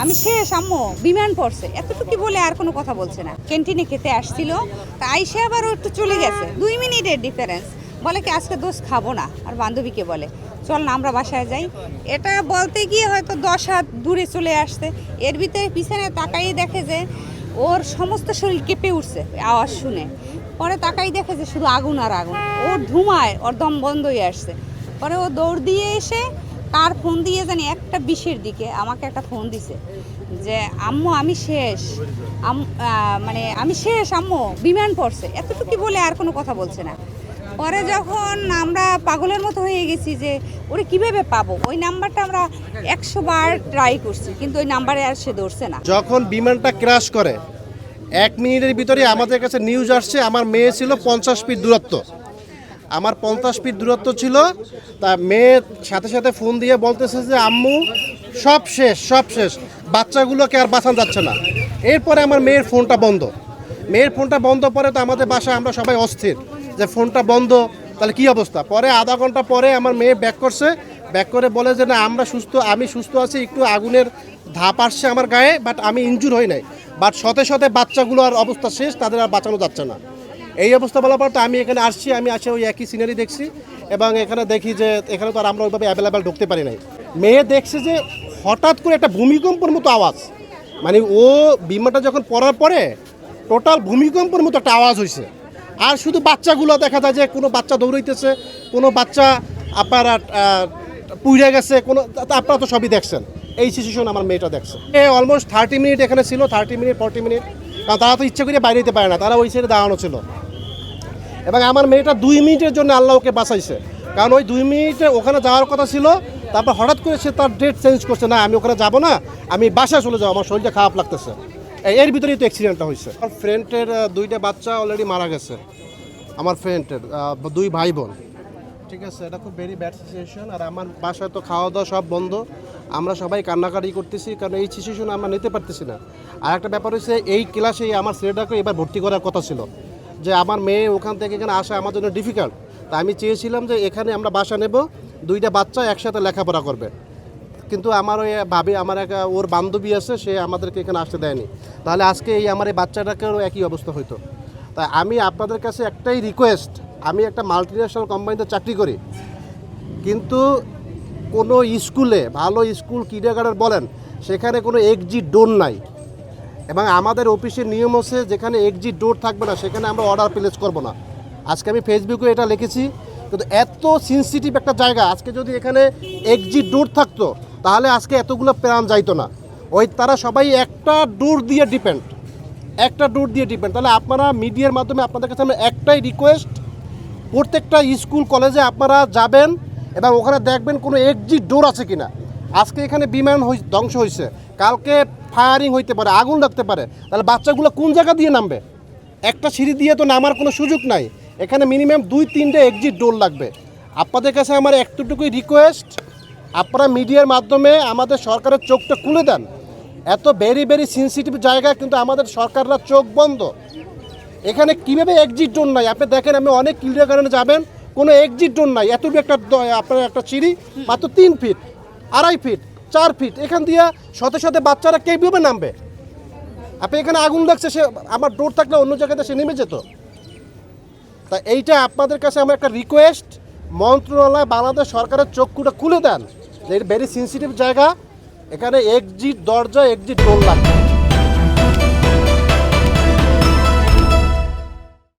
আমি শেষ আম্মু বিমান পড়ছে এতটুকু বলে আর কোনো কথা বলছে না। ক্যান্টিনে খেতে আসছিল, তাই সে আবার একটু চলে গেছে, 2 মিনিটের ডিফারেন্স। বলে কি আজকে দোষ খাবো না, আর বান্ধবীকে বলে চল না আমরা বাসায় যাই। এটা বলতে গিয়ে হয়তো 10 হাত দূরে চলে আসছে, এর ভিতরে পিছনে তাকাই দেখে যে ওর সমস্ত শরীর কেঁপে উঠছে আওয়াজ শুনে। পরে তাকাই দেখে যে শুধু আগুন আর আগুন, ওর ধুমায় ওর দম বন্ধ হয়ে আসছে। পরে ও দৌড় দিয়ে এসে কার ফোন দিয়ে জানি 1:20-এর দিকে আমাকে একটা ফোন দিছে যে আম্মু আমি শেষ, মানে আমি শেষ আম্মু বিমান পড়ছে এতটুকু বলে আর কোনো কথা বলছে না। পরে যখন আমরা পাগলের মতো হয়ে গেছি যে ওরে কিভাবে পাবো, ওই নাম্বারটা আমরা 100 বার ট্রাই করছি, কিন্তু ওই নাম্বারে আর সে ধরছে না। যখন বিমানটা ক্র্যাশ করে 1 মিনিটের ভিতরে আমাদের কাছে নিউজ আসছে আমার মেয়ে ছিল 50 ফিট দূরত্ব, আমার 50 ফিট দূরত্ব ছিল। তা মেয়ের সাথে সাথে ফোন দিয়ে বলতেছে যে আম্মু সব শেষ সব শেষ, বাচ্চাগুলোকে আর বাঁচানো যাচ্ছে না। এরপরে আমার মেয়ের ফোনটা বন্ধ পরে তো আমাদের বাসায় আমরা সবাই অস্থির যে ফোনটা বন্ধ, তাহলে কী অবস্থা। পরে আধা ঘন্টা পরে আমার মেয়ে ব্যাক করে বলে যে না আমি সুস্থ আছি, একটু আগুনের ধাপ আসছে আমার গায়ে, বাট আমি ইনজুর হই নাই, বাট সাথে বাচ্চাগুলোর অবস্থা শেষ, তাদের আর বাঁচানো যাচ্ছে না। এই অবস্থা বলার পর তো আমি এখানে আমি আসে ওই একই সিনারি দেখছি, এবং এখানে দেখি যে এখানে তো আর আমরা ওইভাবে অ্যাভেলেবেল ঢুকতে পারি নাই। মেয়ে দেখছে যে হঠাৎ করে একটা ভূমিকম্পের মতো আওয়াজ, মানে ও বিমানটা যখন পড়ার পরে টোটাল ভূমিকম্পের মতো একটা আওয়াজ হয়েছে। আর শুধু বাচ্চাগুলো দেখা যায় যে কোনো বাচ্চা দৌড়াইতেছে, কোনো বাচ্চা আপনার পুড়ে গেছে, কোনো আপনারা তো সবই দেখছেন। এই সিচুয়েশন আমার মেয়েটা দেখছে। অলমোস্ট 30 মিনিট এখানে ছিল, 30 মিনিট 40 মিনিট, কারণ তারা তো ইচ্ছা করে বাইরে যেতে পারে না, তারা ওই সাইডে দাঁড়ানো ছিল। এবং আমার মেয়েটা 2 মিনিটের জন্য আল্লাহ ওকে বাঁচাইছে, কারণ ওই 2 মিনিটে ওখানে যাওয়ার কথা ছিল, তারপর হঠাৎ করে সে তার ডেট চেঞ্জ করছে, না আমি ওখানে যাবো না, আমি বাসায় চলে যাবো, আমার শরীরটা খারাপ লাগতেছে। এর ভিতরেই তো অ্যাক্সিডেন্টটা হয়েছে। আমার ফ্রেন্ডের 2টা বাচ্চা অলরেডি মারা গেছে, আমার ফ্রেন্ডের 2 ভাই বোন, ঠিক আছে। এটা খুব ভেরি ব্যাড সিচুয়েশন। আর আমার বাসায় তো খাওয়া দাওয়া সব বন্ধ, আমরা সবাই কান্নাকাটি করতেছি, কারণ এই সিচুয়েশন আমরা নিতে পারতেছি না। আর একটা ব্যাপার হচ্ছে এই ক্লাসে আমার ছেলেটাকে এবার ভর্তি করার কথা ছিল, যে আমার মেয়ে ওখান থেকে এখানে আসা আমার জন্য ডিফিকাল্ট। তা আমি চেয়েছিলাম যে এখানে আমরা বাসা নেব, 2টা বাচ্চা একসাথে লেখাপড়া করবে, কিন্তু আমার ওই আমার ওর বান্ধবী আছে, সে আমাদেরকে এখানে আসতে দেয়নি। তাহলে আজকে আমার এই বাচ্চাটাকেও একই অবস্থা হইতো। তাই আমি আপনাদের কাছে একটাই রিকোয়েস্ট, আমি একটা মাল্টিন্যাশনাল কোম্পানিতে চাকরি করি, কিন্তু কোনো স্কুলে ভালো স্কুল কিন্ডারগার্টেন বলেন, সেখানে কোনো এক্সিট ডোর নাই। এবং আমাদের অফিসের নিয়ম হচ্ছে যেখানে এক্সিট ডোর থাকবে না সেখানে আমরা অর্ডার প্লেস করব না। আজকে আমি ফেসবুকে এটা লিখেছি, কিন্তু এত সেনসিটিভ একটা জায়গা, আজকে যদি এখানে এক্সিট ডোর থাকতো তাহলে আজকে এতগুলো প্রাণ যাইতো না। তারা সবাই একটা ডোর দিয়ে ডিপেন্ড। তাহলে আপনারা মিডিয়ার মাধ্যমে আপনাদের কাছে আমরা একটাই রিকোয়েস্ট, প্রত্যেকটা স্কুল কলেজে আপনারা যাবেন এবং ওখানে দেখবেন কোনো এক্সিট ডোর আছে কিনা। আজকে এখানে বিমান ধ্বংস হয়েছে, কালকে ফায়ারিং হইতে পারে, আগুন লাগতে পারে, তাহলে বাচ্চাগুলো কোন জায়গা দিয়ে নামবে? একটা সিঁড়ি দিয়ে তো নামার কোনো সুযোগ নাই, এখানে মিনিমাম 2-3টে এক্সিট ডোর লাগবে। আপনাদের কাছে আমার একটুটুকুই রিকোয়েস্ট, আপনারা মিডিয়ার মাধ্যমে আমাদের সরকারের চোখটা খুলে দেন। এত ভেরি সেনসিটিভ জায়গা, কিন্তু আমাদের সরকাররা চোখ বন্ধ। এখানে কীভাবে এক্সিট ডোর নাই? আপনি দেখেন, আমি অনেক কিন্ডারগার্টেনে যাবেন, কোনো এক্সিট ডোর নাই। এতটুকু আপনার একটা সিঁড়ি মাত্র 3 ফিট, 2.5 ফিট, 4 ফিট, এখান দিয়ে সাথে বাচ্চারা কীভাবে নামবে? আপনি এখানে আগুন লাগছে, সে আমার ডোর থাকলে অন্য জায়গাতে সে নেমে যেত। তা এইটা আপনাদের কাছে আমার একটা রিকোয়েস্ট, মন্ত্রণালয় বাংলাদেশ সরকারের চক্ষুটা খুলে দেন যে ভেরি সেনসিটিভ জায়গা, এখানে এক্সিট দরজা এক্সিট ডোর লাগবে।